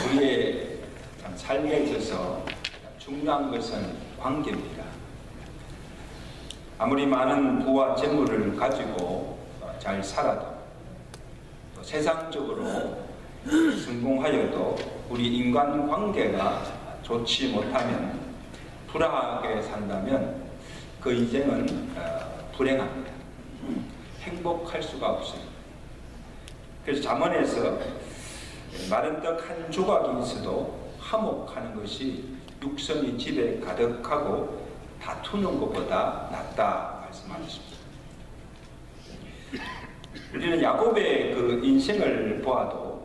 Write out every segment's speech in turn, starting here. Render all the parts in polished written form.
우리의 삶에 있어서 중요한 것은 관계입니다. 아무리 많은 부와 재물을 가지고 잘 살아도 또 세상적으로 성공하여도 우리 인간관계가 좋지 못하면 불화하게 산다면 그 인생은 불행합니다. 행복할 수가 없어요. 그래서 잠언에서 마른 떡 한 조각이 있어도 화목하는 것이 육성이 집에 가득하고 다투는 것보다 낫다 말씀하셨습니다. 우리는 야곱의 그 인생을 보아도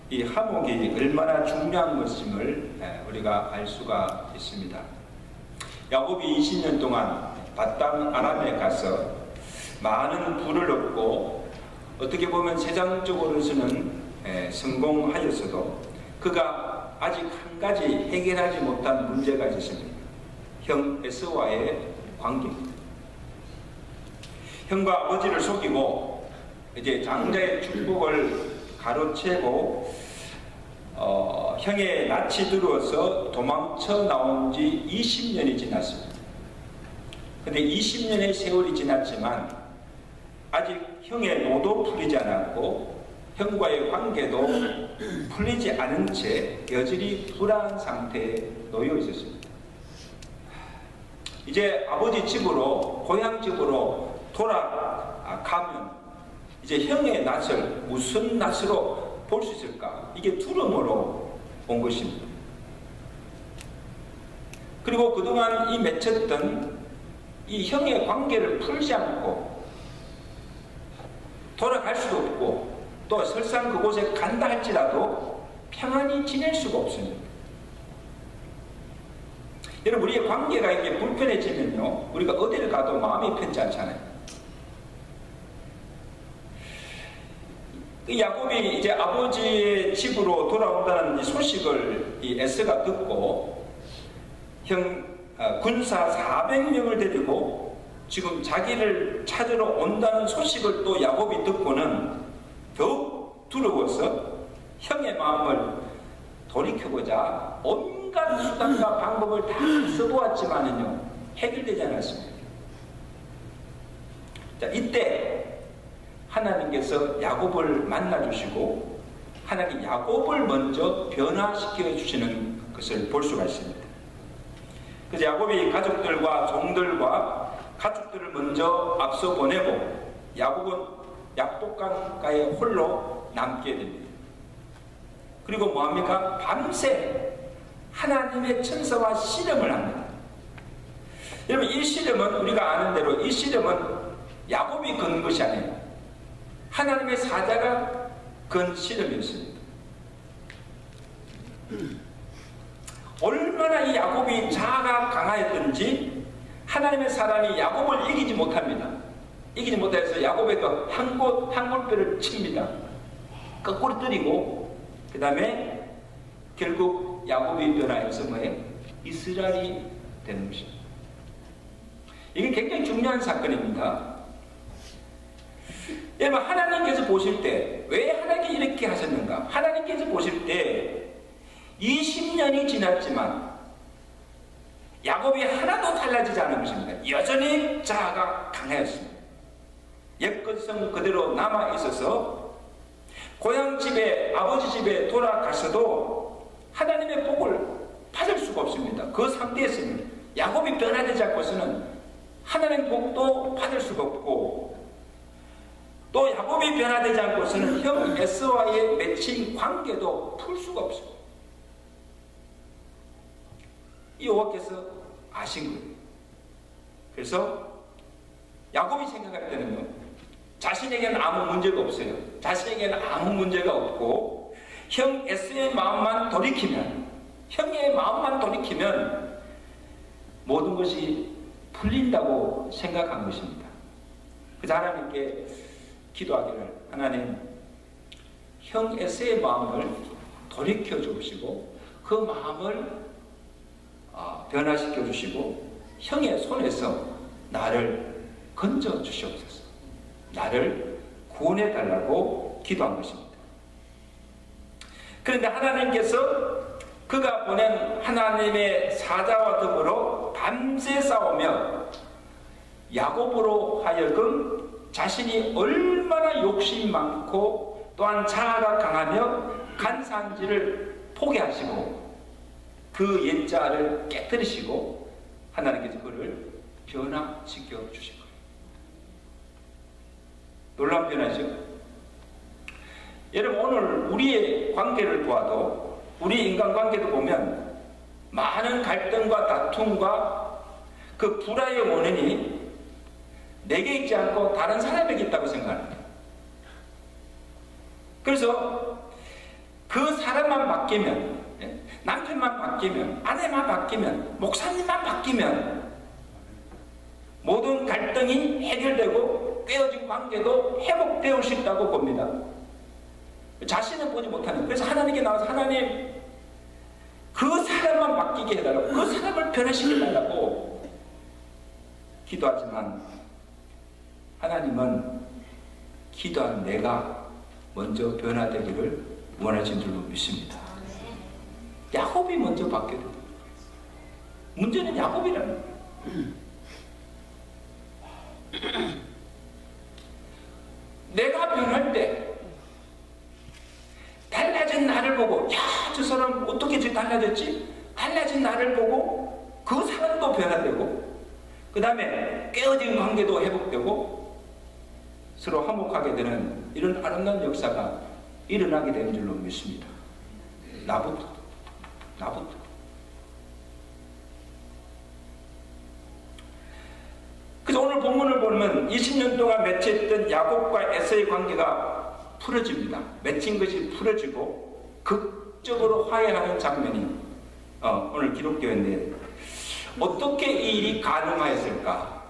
이 화목이 얼마나 중요한 것임을 우리가 알 수가 있습니다. 야곱이 20년 동안 밧담 아람에 가서 많은 부를 얻고 어떻게 보면 세상적으로서는 성공하였어도 그가 아직 한 가지 해결하지 못한 문제가 있었습니다. 형 에서와의 관계입니다. 형과 아버지를 속이고 이제 장자의 축복을 가로채고 형의 낯이 들어와서 도망쳐 나온 지 20년이 지났습니다. 근데 20년의 세월이 지났지만 아직 형의 노도 풀리지 않았고 형과의 관계도 풀리지 않은 채 여전히 불안한 상태에 놓여 있었습니다. 이제 아버지 집으로 고향 집으로 돌아가면 이제 형의 낯을 무슨 낯으로 볼 수 있을까? 이게 두려움으로 온 것입니다. 그리고 그동안 이 맺혔던 이 형의 관계를 풀지 않고 돌아갈 수도 없고 또 설상 그곳에 간다 할지라도 평안히 지낼 수가 없습니다. 여러분, 우리의 관계가 이렇게 불편해지면요, 우리가 어디를 가도 마음이 편치 않잖아요. 야곱이 이제 아버지의 집으로 돌아온다는 이 소식을 이 에서가 듣고 군사 400명을 데리고 지금 자기를 찾으러 온다는 소식을 또 야곱이 듣고는 더욱 두려워서 형의 마음을 돌이켜보자 온갖 수단과 방법을 다 써보았지만은요 해결되지 않았습니다. 자, 이때 하나님께서 야곱을 만나주시고 하나님 야곱을 먼저 변화시켜 주시는 것을 볼 수가 있습니다. 그래서 야곱이 가족들과 종들과 가축들을 먼저 앞서 보내고 야곱은 약복강가에 홀로 남게 됩니다. 그리고 뭐합니까? 밤새 하나님의 천사와 씨름을 합니다. 여러분, 이 씨름은 우리가 아는 대로 이 씨름은 야곱이 건 것이 아니에요. 하나님의 사자가 건 씨름이었습니다. 얼마나 이 야곱이 자아가 강하였던지 하나님의 사람이 야곱을 이기지 못합니다. 이기지 못해서 야곱의 그 한골뼈를 칩니다. 거꾸로 때리고 그 다음에 결국 야곱이 변화해서 뭐예요? 이스라엘이 되는 것입니다. 이게 굉장히 중요한 사건입니다. 여러분, 하나님께서 보실 때 왜 하나님께 이렇게 하셨는가? 하나님께서 보실 때 20년이 지났지만 야곱이 하나도 달라지지 않은 것입니다. 여전히 자아가 강하였습니다. 옛것성 그대로 남아있어서 고향 집에 아버지 집에 돌아가서도 하나님의 복을 받을 수가 없습니다. 그 상태였습니다. 야곱이 변화되지 않고서는 하나님의 복도 받을 수가 없고 또 야곱이 변화되지 않고서는 형 에서와의 맺힌 관계도 풀 수가 없습니다. 이 여호와께서 아신 거예요. 그래서 야곱이 생각할 때는요, 자신에게는 아무 문제가 없어요. 자신에게는 아무 문제가 없고 형 에서의 마음만 돌이키면, 형의 마음만 돌이키면 모든 것이 풀린다고 생각한 것입니다. 그래서 하나님께 기도하기를, 하나님, 형 에서의 마음을 돌이켜 주시고 그 마음을 변화시켜 주시고 형의 손에서 나를 건져 주시옵소서. 나를 구원해 달라고 기도한 것입니다. 그런데 하나님께서 그가 보낸 하나님의 사자와 더불어 밤새 싸우며 야곱으로 하여금 자신이 얼마나 욕심이 많고 또한 자아가 강하며 간사한지를 포기하시고 그 옛자를 깨뜨리시고 하나님께서 그를 변화시켜 주신 거예요. 놀라운 변화죠. 여러분, 오늘 우리의 관계를 보아도, 우리 인간관계도 보면 많은 갈등과 다툼과 그 불화의 원인이 내게 있지 않고 다른 사람에게 있다고 생각합니다. 그래서 그 사람만 바뀌면, 남편만 바뀌면, 아내만 바뀌면, 목사님만 바뀌면 모든 갈등이 해결되고 깨어진 관계도 회복되어 수 있다고 봅니다. 자신은 보지 못하는. 그래서 하나님께 나와서 하나님, 그 사람만 바뀌게 해달라고, 그 사람을 변화시켜달라고 기도하지만 하나님은 기도한 내가 먼저 변화되기를 원하신 줄로 믿습니다. 야곱이 먼저 바뀌어야 됩니다. 문제는 야곱이라는 거예요. 내가 변할 때 달라진 나를 보고, 야, 저 사람 어떻게 달라졌지? 달라진 나를 보고 그 사람도 변화되고, 그 다음에 깨어진 관계도 회복되고 서로 화목하게 되는 이런 아름다운 역사가 일어나게 되는 줄로 믿습니다. 나부터. 그래서 오늘 본문을 보면 20년 동안 맺혀있던 야곱과 에서의 관계가 풀어집니다. 맺힌 것이 풀어지고 극적으로 화해하는 장면이 오늘 기록되어 있는데, 어떻게 이 일이 가능하였을까?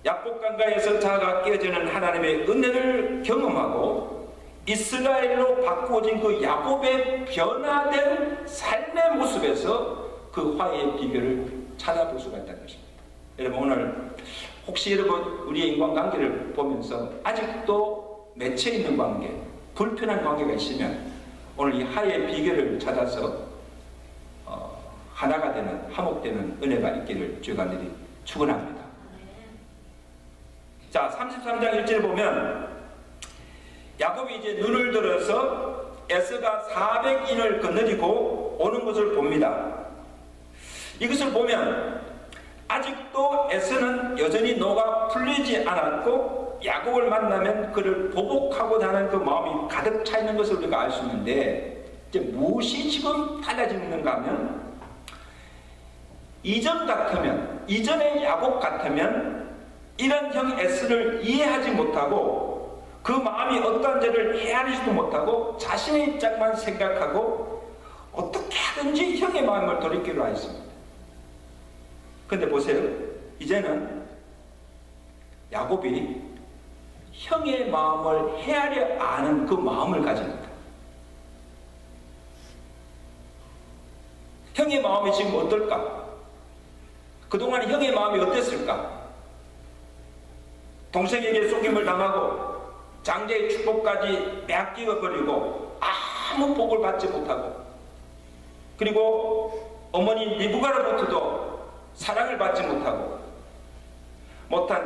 약복강가에서 자아가 깨어지는 하나님의 은혜를 경험하고 이스라엘로 바꾸어진 그 야곱의 변화된 삶의 모습에서 그 화해의 비결을 찾아볼 수가 있다는 것입니다. 여러분, 오늘 혹시 여러분 우리의 인간관계를 보면서 아직도 맺혀있는 관계, 불편한 관계가 있으면 오늘 이 화해의 비결을 찾아서 하나가 되는, 화목되는 은혜가 있기를 주가 내리 축원합니다. 자, 33장 1절에 보면 야곱이 이제 눈을 들어서 에서가 400인을 거느리고 오는 것을 봅니다. 이것을 보면 아직도 에서는 여전히 노가 풀리지 않았고 야곱을 만나면 그를 보복하고자 하는 그 마음이 가득 차 있는 것을 우리가 알 수 있는데, 이제 무엇이 지금 달라지는가 하면, 이전의 야곱 같으면 이런 형 에서를 이해하지 못하고 그 마음이 어떠한 죄를 헤아리지도 못하고 자신의 입장만 생각하고 어떻게 하든지 형의 마음을 돌이키려 했습니다. 근데 보세요, 이제는 야곱이 형의 마음을 헤아려 아는 그 마음을 가집니다. 형의 마음이 지금 어떨까? 그동안 형의 마음이 어땠을까? 동생에게 속임을 당하고 장자의 축복까지 빼앗기고 버리고 아무 복을 받지 못하고, 그리고 어머니 리브가로부터도 사랑을 받지 못한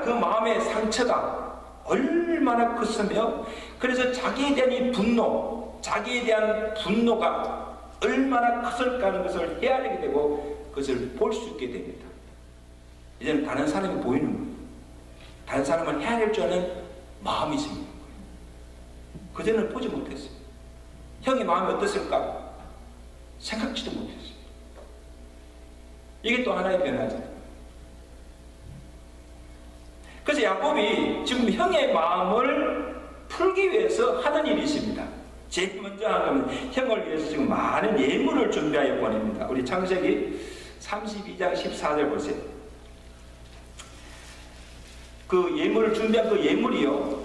그 마음의 상처가 얼마나 컸으며, 그래서 자기에 대한 이 분노, 자기에 대한 분노가 얼마나 컸을까 하는 것을 헤아리게 되고 그것을 볼 수 있게 됩니다. 이제는 다른 사람이 보이는 거예요. 다른 사람을 헤아릴 줄 아는 마음이 생기는 거예요. 그전에는 보지 못했어요. 형의 마음이 어땠을까? 생각지도 못했어요. 이게 또 하나의 변화죠. 그래서 야곱이 지금 형의 마음을 풀기 위해서 하는 일이 있습니다. 제일 먼저 한 것은 형을 위해서 지금 많은 예물을 준비하여 보냅니다. 우리 창세기 32장 14절 보세요. 그 예물을 준비한 그 예물이요,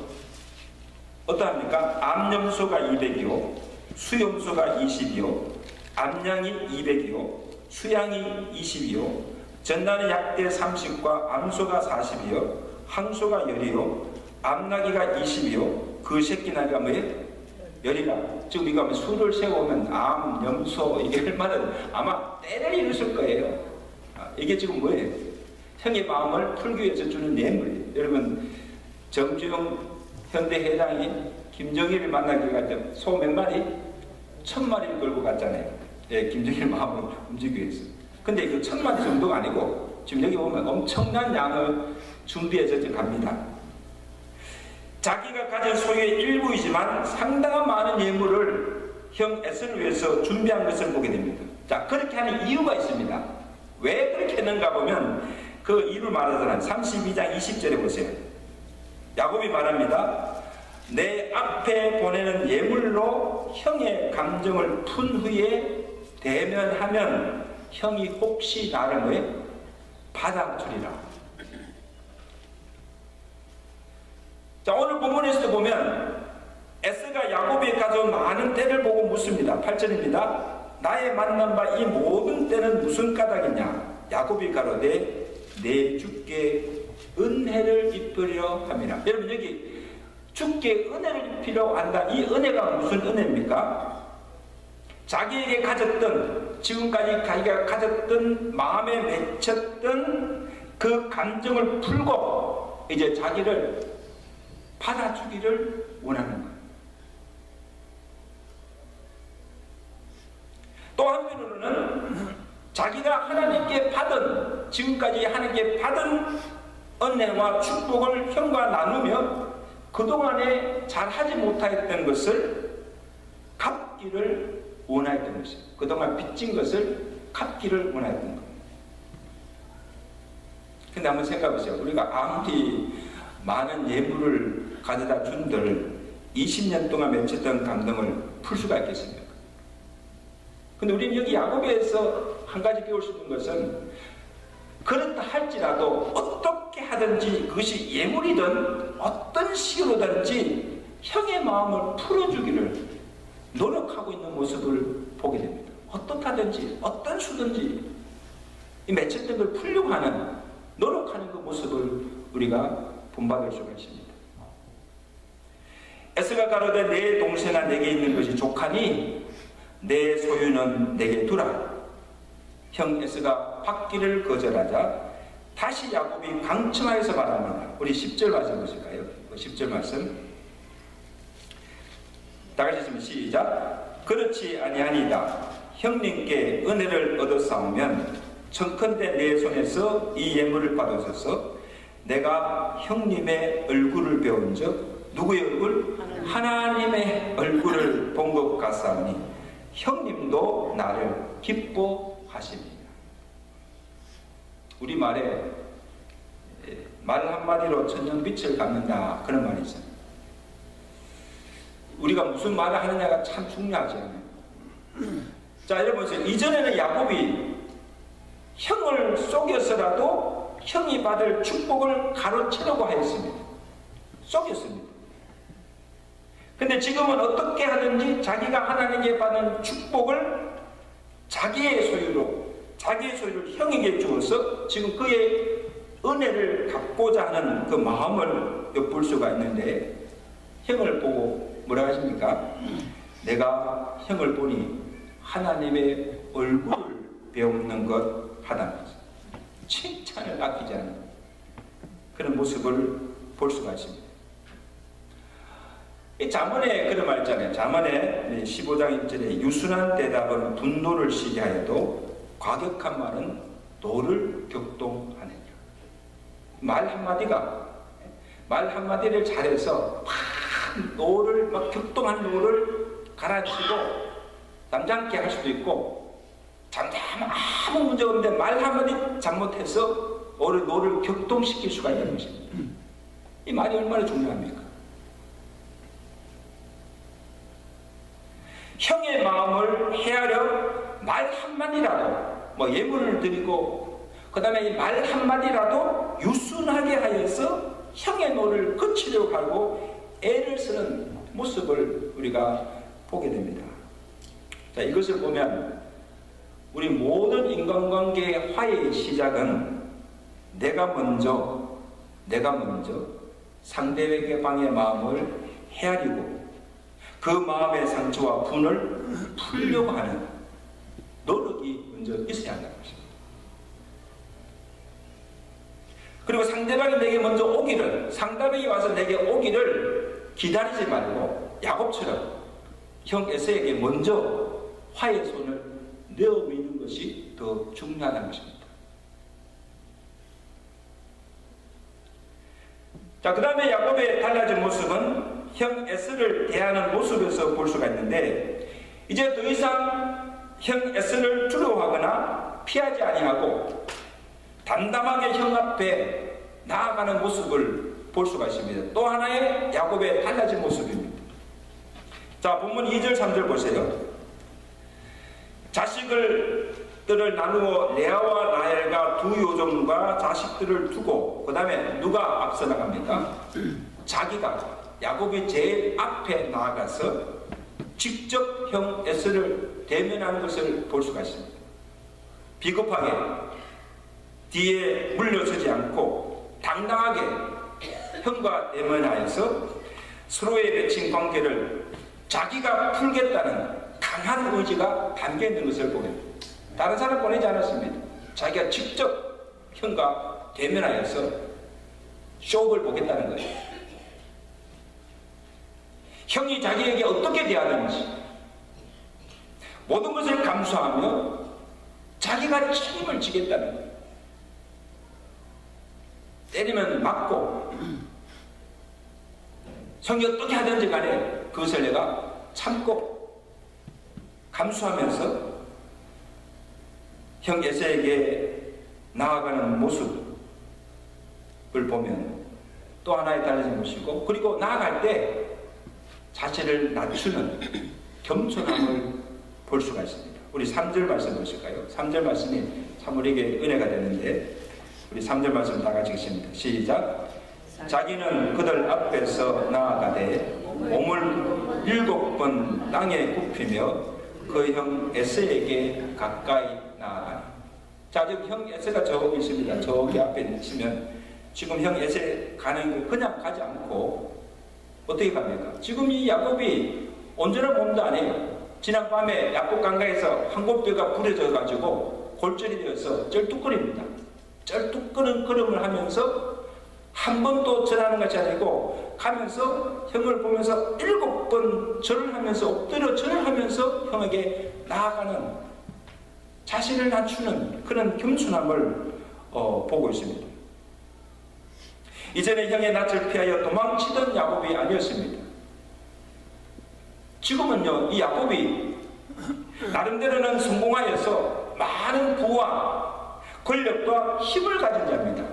어떠합니까? 암염소가 200이요, 수염소가 20이요, 암양이 200이요, 수양이 20이요, 전나는 약대 30과 암소가 40이요, 항소가 10이요, 암나귀가 20이요, 그 새끼 나귀가 뭐예요? 열이라. 지금 이거 수를 세우면 암, 염소 이게 얼마나 아마 때를 이루실 거예요. 이게 지금 뭐예요? 형의 마음을 풀기 위해서 주는 뇌물이에요. 여러분 정주영 현대회장이 김정일을 만나기 갈 때 소 몇 마리? 1000마리를 끌고 갔잖아요. 예, 김정일 마음을 움직이기 위해서. 근데 그 1000마리 정도가 아니고 지금 여기 보면 엄청난 양을 준비해서 지금 갑니다. 자기가 가진 소유의 일부이지만 상당한 많은 예물을 형 S를 위해서 준비한 것을 보게 됩니다. 자, 그렇게 하는 이유가 있습니다. 왜 그렇게 했는가 보면 그 이유를 말하잖아요. 32장 20절에 보세요. 야곱이 말합니다. 내 앞에 보내는 예물로 형의 감정을 푼 후에 대면하면 형이 혹시 나를 왜 받아주리라. 자, 오늘 본문에서도 보면 에스가 야곱이 가져온 많은 때를 보고 묻습니다. 8절입니다. 나의 만난 바 이 모든 때는 무슨 까닭이냐? 야곱이 가로되 내 주께 은혜를 입으려 함이라. 여러분 여기 주께 은혜를 입히려고 한다. 이 은혜가 무슨 은혜입니까? 자기에게 가졌던, 지금까지 자기가 가졌던, 마음에 맺혔던 그 감정을 풀고 이제 자기를 받아주기를 원하는 거예요. 또 한편으로는 자기가 하나님께 받은, 지금까지 하나님께 받은 은혜와 축복을 형과 나누며 그동안에 잘하지 못하였던 것을 갚기를 원하였던 것이에요. 그동안 빚진 것을 갚기를 원하였던 거예요. 근데 한번 생각해보세요. 우리가 아무리 많은 예물을 가져다 준들 20년 동안 맺혔던 감동을 풀 수가 있겠습니까? 근데 우리는 여기 야곱에서 한 가지 배울 수 있는 것은 그렇다 할지라도 어떻게 하든지 그것이 예물이든 어떤 식으로든지 형의 마음을 풀어주기를 노력하고 있는 모습을 보게 됩니다. 어떻다든지 어떤 수든지 이 맺혔던 걸 풀려고 하는 노력하는 그 모습을 우리가 본받을 수가 있습니다. 에스가 가로되 내 동생아 내게 있는 것이 족하니 내 소유는 내게 두라. 형 에스가 받기를 거절하자 다시 야곱이 강청하여서 말합니다. 우리 10절 말씀 보실까요? 10절 말씀 다 같이 있으면 시작. 그렇지 아니하니이다. 형님께 은혜를 얻었사오면 청컨대 내 손에서 이 예물을 받으셔서 내가 형님의 얼굴을 배운 적 누구의 얼굴? 하나님의 얼굴을 본 것 같사오니 형님도 나를 기뻐하십니다. 우리 말에 말 한마디로 천년빛을 갚는다 그런 말이 있어요. 우리가 무슨 말을 하느냐가 참 중요하지 않아요. 자, 여러분 보세요. 이전에는 야곱이 형을 속여서라도 형이 받을 축복을 가로채려고 하였습니다. 속였습니다. 근데 지금은 어떻게 하든지 자기가 하나님께 받은 축복을 자기의 소유를 형에게 주어서 지금 그의 은혜를 갚고자 하는 그 마음을 엿볼 수가 있는데 형을 보고 뭐라 하십니까? 내가 형을 보니 하나님의 얼굴을 배우는 것 하다면서 칭찬을 아끼지 않는 그런 모습을 볼 수가 있습니다. 이 잠언에 그런 말 있잖아요. 잠언에 15장 1절에 유순한 대답은 분노를 시게 하여도 과격한 말은 노를 격동하느니라. 말 한마디를 잘해서 막 격동한 노를 가라앉히고 잠잠케 할 수도 있고 아무 문제 없는데 말 한마디 잘못해서 노를 격동시킬 수가 있는 것입니다. 이 말이 얼마나 중요합니까? 형의 마음을 헤아려 말 한마디라도 예물을 드리고 그 다음에 이 말 한마디라도 유순하게 하여서 형의 노를 그치려고 하고 애를 쓰는 모습을 우리가 보게 됩니다. 자, 이것을 보면 우리 모든 인간관계의 화해의 시작은 내가 먼저 상대방의 마음을 헤아리고 그 마음의 상처와 분을 풀려고 하는 노력이 먼저 있어야 한다는 것입니다. 그리고 상대방이 내게 먼저 오기를, 상대방이 와서 내게 오기를 기다리지 말고 야곱처럼 형 에서에게 먼저 화의 손을 내어미는 것이 더 중요하다는 것입니다. 자, 그 다음에 야곱의 달라진 모습은 형 에서를 대하는 모습에서 볼 수가 있는데, 이제 더 이상 형 에서를 두려워하거나 피하지 아니하고 담담하게 형 앞에 나아가는 모습을 볼 수가 있습니다. 또 하나의 야곱의 달라진 모습입니다. 자, 본문 2절 3절 보세요. 자식들을 나누어 레아와 라헬과 두 요정과 자식들을 두고, 그 다음에 누가 앞서 나갑니까? 자기가, 야곱이 제일 앞에 나아가서 직접 형 에서를 대면하는 것을 볼 수가 있습니다. 비겁하게 뒤에 물러서지 않고 당당하게 형과 대면하여서 서로의 맺힌 관계를 자기가 풀겠다는 강한 의지가 담겨있는 것을 보게 됩니다. 다른 사람 보내지 않았습니다. 자기가 직접 형과 대면하여서 쇼를 보겠다는 거예요. 형이 자기에게 어떻게 대하는지 모든 것을 감수하며 자기가 책임을 지겠다는 거예요. 때리면 맞고 형이 어떻게 하든지 간에 그것을 내가 참고 감수하면서 형 에서에게 나아가는 모습을 보면 또 하나의 달라진 것이고, 그리고 나아갈 때 자체를 낮추는 겸손함을 볼 수가 있습니다. 우리 3절 말씀 보실까요? 3절 말씀이 참 우리에게 은혜가 되는데, 우리 3절 말씀 다 같이 읽습니다. 시작. 자기는 그들 앞에서 나아가되 몸을 7번 땅에 굽히며 그 형 에서에게 가까이 나아가니. 자, 지금 형 에서가 저기 있습니다. 저기 앞에 있으면 지금 형 에서 가는 거 그냥 가지 않고 어떻게 갑니까? 지금 이 야곱이 온전한 몸도 아니에요. 지난 밤에 야곱 강가에서 한곱뼈가 부러져 가지고 골절이 되어서 쩔뚝거립니다. 쩔뚝거리는 걸음을 하면서 한 번도 절하는 것이 아니고 가면서 형을 보면서 7번 절을 하면서 엎드려 절을 하면서 형에게 나아가는, 자신을 낮추는 그런 겸손함을 보고 있습니다. 이전에 형의 낯을 피하여 도망치던 야곱이 아니었습니다. 지금은요, 이 야곱이 나름대로는 성공하여서 많은 부와 권력과 힘을 가진 자입니다.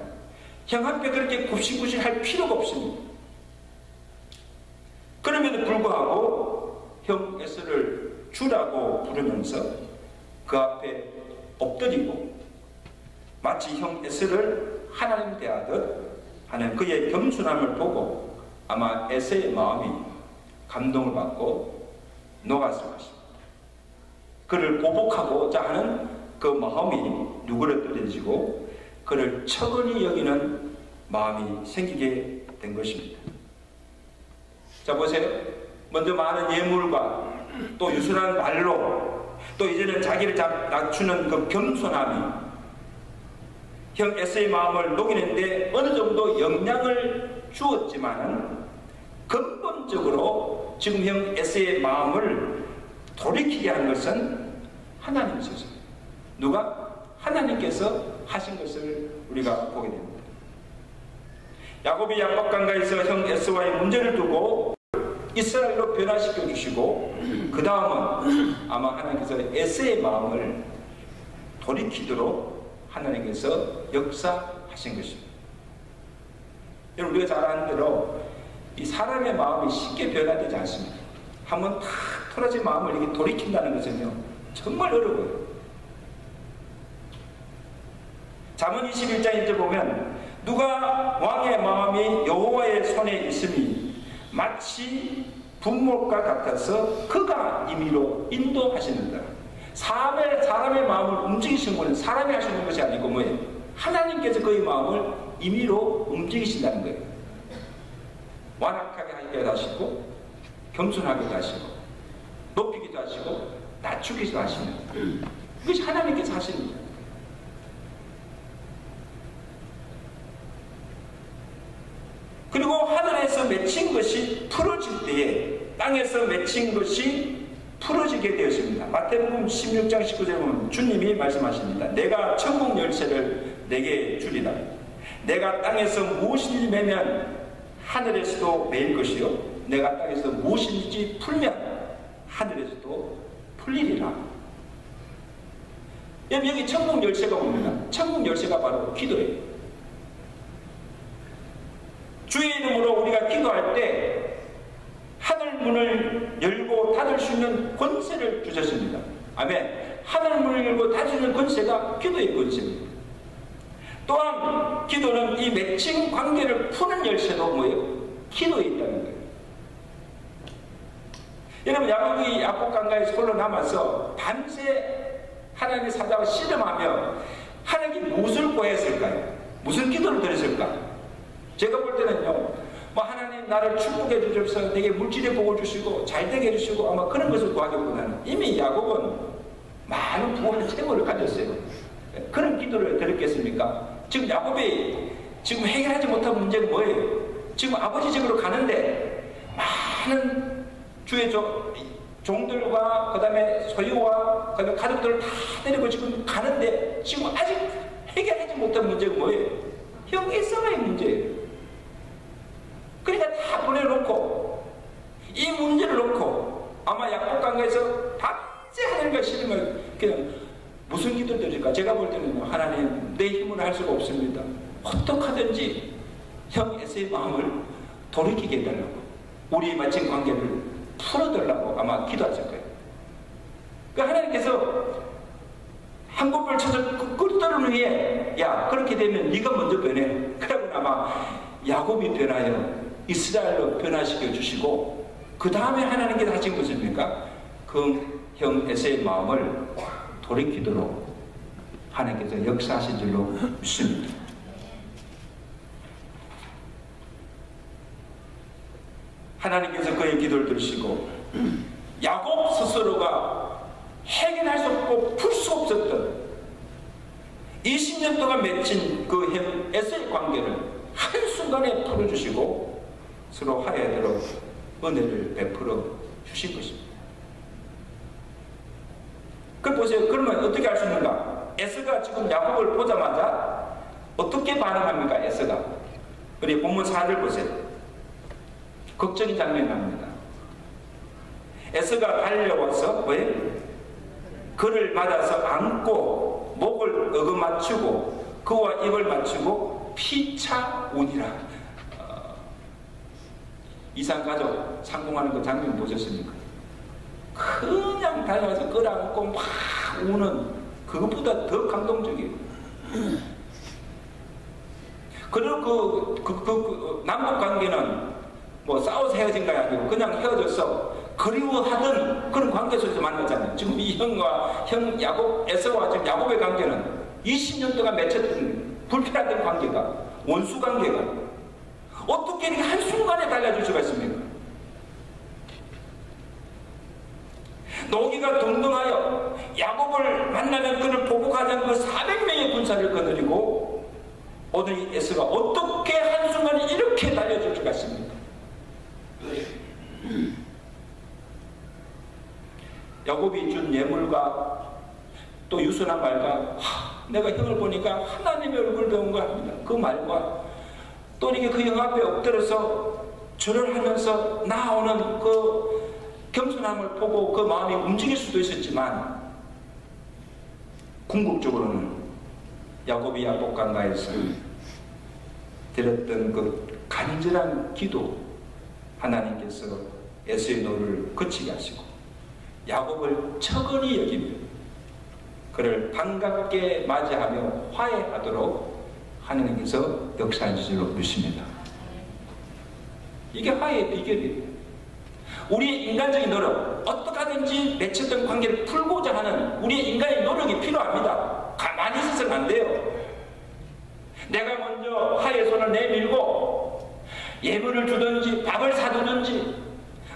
형 앞에 그렇게 굽신굽신할 필요가 없습니다. 그럼에도 불구하고 형 에서를 주라고 부르면서 그 앞에 엎드리고 마치 형 에서를 하나님 대하듯 하는 그의 겸손함을 보고 아마 에서의 마음이 감동을 받고 녹았을 것입니다. 그를 보복하고자 하는 그 마음이 누구를 떨어지고 그를 척은히 여기는 마음이 생기게 된 것입니다. 자, 보세요. 먼저 많은 예물과 또 유순한 말로 또 이제는 자기를 낮추는 그 겸손함이 형 에서의 마음을 녹이는데 어느 정도 영향을 주었지만은 근본적으로 지금 형 에서의 마음을 돌이키게 한 것은 하나님이셨습니다. 누가? 하나님께서 하신 것을 우리가 보게 됩니다. 야곱이 야복강가에서 형 에서와의 문제를 두고 이스라엘로 변화시켜 주시고 그 다음은 아마 하나님께서 에서의 마음을 돌이키도록 하나님께서 역사하신 것입니다. 여러분, 우리가 잘 아는 대로 이 사람의 마음이 쉽게 변화되지 않습니다. 한번 탁 틀어진 마음을 이렇게 돌이킨다는 것은요 정말 어려워요. 잠언 21장에 보면 누가 왕의 마음이 여호와의 손에 있음이 마치 분목과 같아서 그가 임의로 인도하시는다. 사람의 마음을 움직이시는 것은 사람이 하시는 것이 아니고 뭐예요? 하나님께서 그의 마음을 임의로 움직이신다는 거예요. 완악하게 하게 하시고 겸손하기도 하시고 높이기도 하시고 낮추기도 하시는 그것이 하나님께서 하시는 거예요. 그리고 하늘에서 맺힌 것이 풀어질 때에 땅에서 맺힌 것이 풀어지게 되었습니다. 마태복음 16장 19절에 보면 주님이 말씀하십니다. 내가 천국 열쇠를 내게 주리라. 내가 땅에서 무엇인지 매면 하늘에서도 매일 것이요 내가 땅에서 무엇인지 풀면 하늘에서도 풀리리라. 여기 천국 열쇠가 옵니다. 천국 열쇠가 바로 기도예요. 주의 이름으로 우리가 기도할 때 하늘 문을 열고 닫을 수 있는 권세를 주셨습니다. 아멘. 하늘 문을 열고 닫을 수 있는 권세가 기도의 권세입니다. 또한 기도는 이 맺힌 관계를 푸는 열쇠도 뭐예요? 기도에 있다는 거예요. 여러분 야곱이 야곱 강가에서 홀로 남아서 밤새 하나님의 사자와 씨름하며 하나님이 무엇을 구했을까요? 무슨 기도를 드렸을까? 제가 볼 때는요, 뭐 하나님 나를 축복해 주셔서 내게 물질의 복을 주시고 잘되게 해주시고 아마 그런 것을 구하기보다는 이미 야곱은 많은 부와 채무를 가졌어요. 그런 기도를 드렸겠습니까? 지금 야곱이 지금 해결하지 못한 문제는 뭐예요? 지금 아버지 집으로 가는데 많은 주의 종들과 그 다음에 소유와 그 다음에 가족들을 다 데리고 지금 가는데 지금 아직 해결하지 못한 문제가 뭐예요? 형 에사의 문제예요. 그러니까 다 보내놓고 이 문제를 놓고 아마 야곱 강가에서 밤새 하늘과 씨름을 그냥 무슨 기도를 드릴까? 제가 볼 때는 하나님 내 힘으로 할 수가 없습니다. 어떻게 하든지 형 에사의 마음을 돌이키게 해달라고 우리 맺힌 관계를 풀어달라고 아마 기도하실 거예요. 그러니까 하나님께서 한국을 쳐서 끌어들은 후에 야 그렇게 되면 네가 먼저 변해. 그러고 아마 야곱이 변하여 이스라엘로 변화시켜 주시고 그 다음에 하나님께서 하신 것입니까? 그 형 에서의 마음을 돌이키도록 하나님께서 역사하신 줄로 믿습니다. 하나님께서 그의 기도를 들으시고 야곱 스스로가 해결할 수 없고 풀 수 없었던 20년 동안 맺힌 그 형 에서의 관계를 한순간에 풀어주시고 서로 화해하도록 은혜를 베풀어 주신 것입니다. 그 보세요. 그러면 어떻게 할 수 있는가? 에서가 지금 야곱을 보자마자 어떻게 반응합니까? 에서가. 우리 본문 4절 보세요. 걱정의 장면이 납니다. 에서가 달려와서 왜? 그를 맞아서 안고 목을 얻어맞추고 그와 입을 맞추고 피차 우니라. 이산가족 상봉하는 그 장면 보셨습니까? 그냥 달려와서 끌어안고 막 우는 그것보다 더 감동적이에요. 그리고 그 남북 관계는 뭐 싸워서 헤어진 거 아니고 그냥 헤어져서 그리워하던 그런 관계 속에서 만났잖아요. 지금 이 형과 형 야곱 에서와 지금 야곱의 관계는 20년 동안 맺혔던 불편한 관계가 원수 관계가 어떻게 이렇게 한순간에 달라질 수가 있습니까? 노기가 동등하여 야곱을 만나면 그를 보복하는 그 400명의 군사를 거느리고 오늘 이 에서가 어떻게 한순간에 이렇게 달려줄 수가 있습니까? 야곱이 준 예물과 또 유순한 말과 내가 형을 보니까 하나님의 얼굴 배운 거 합니다. 그 말과 또 이렇게 그 형 앞에 엎드려서 절을 하면서 나오는 그 겸손함을 보고 그 마음이 움직일 수도 있었지만 궁극적으로는 야곱이 야곱 강가에서 드렸던 그 간절한 기도 하나님께서 에서의 노를 그치게 하시고 야곱을 척은히 여기며 그를 반갑게 맞이하며 화해하도록 하나님께서 역사하신 줄로 믿습니다. 이게 화해의 비결이에요. 우리의 인간적인 노력, 어떻게 하든지 맺혔던 관계를 풀고자 하는 우리의 인간의 노력이 필요합니다. 가만히 있어서는 안 돼요. 내가 먼저 화해의 손을 내밀고 예물을 주든지 밥을 사두든지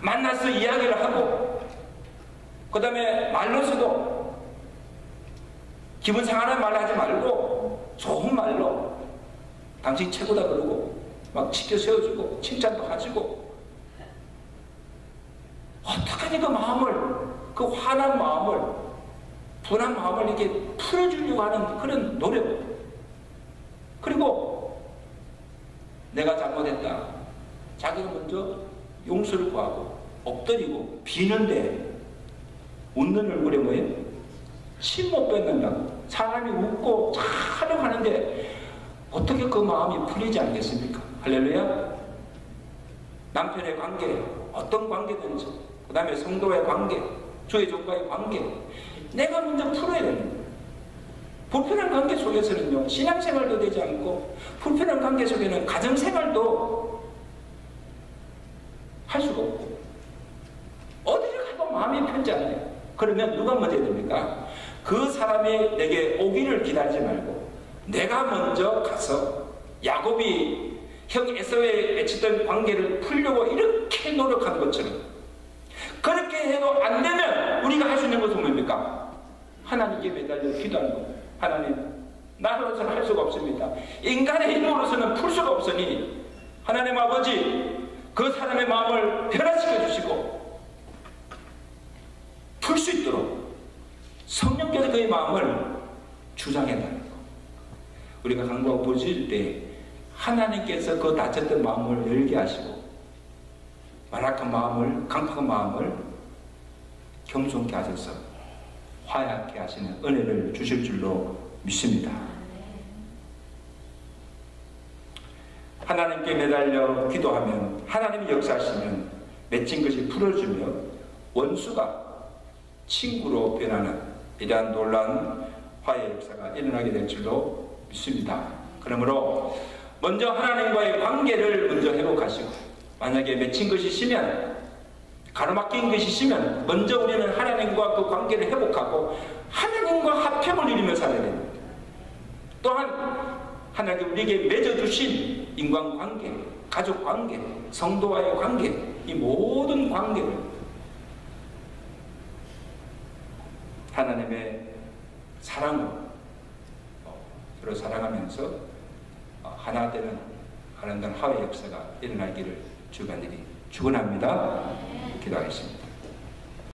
만나서 이야기를 하고, 그 다음에 말로서도 기분 상하는 말 하지 말고 좋은 말로 당신 최고다 그러고 막 지켜 세워주고 칭찬도 하시고, 어떻게 그 마음을, 그 화난 마음을, 분한 마음을 이렇게 풀어주려고 하는 그런 노력. 그리고 내가 잘못했다, 자기가 먼저 용서를 구하고 엎드리고 비는데 웃는 얼굴에 뭐예요? 침 못 뱉는다고. 사람이 웃고 촬영하는데 어떻게 그 마음이 풀리지 않겠습니까? 할렐루야. 남편의 관계, 어떤 관계든지, 그 다음에 성도의 관계, 주의 종과의 관계, 내가 먼저 풀어야 되는 거예요. 불편한 관계 속에서는요, 신앙생활도 되지 않고, 불편한 관계 속에는 가정생활도 할 수가 없고, 어디를 가도 마음이 편지 않아요. 그러면 누가 먼저 해야 됩니까? 그 사람이 내게 오기를 기다리지 말고 내가 먼저 가서, 야곱이 형 에사우에 맺혔던 관계를 풀려고 이렇게 노력한 것처럼, 그렇게 해도 안 되면 우리가 할 수 있는 것은 뭡니까? 하나님께 매달려 기도하는 거예요. 하나님, 나로서는 할 수가 없습니다. 인간의 힘으로서는 풀 수가 없으니 하나님 아버지, 그 사람의 마음을 변화시켜 주시고 풀 수 있도록 성령께서 그의 마음을 주장해달라는 거. 우리가 간구하고 부르실 때 하나님께서 그 다쳤던 마음을 열게 하시고 완악한 마음을, 강팍한 마음을 겸손케 하셔서 화해하게 하시는 은혜를 주실 줄로 믿습니다. 하나님께 매달려 기도하면, 하나님이 역사하시면 맺힌 것이 풀어주며 원수가 친구로 변하는 이러한 놀라운 화해 역사가 일어나게 될 줄로 믿습니다. 그러므로 먼저 하나님과의 관계를 먼저 회복하시고, 만약에 맺힌 것이 있으면, 가로막힌 것이 있으면 먼저 우리는 하나님과 그 관계를 회복하고 하나님과 화평을 이루며 살아야 됩니다. 또한 하나님께 우리에게 맺어주신 인간관계, 가족관계, 성도와의 관계, 이 모든 관계를 하나님의 사랑으로 서로 사랑하면서 하나 되는 아름다운 화해 역사가 일어나기를 주간일이 축원합니다. 기도하겠습니다.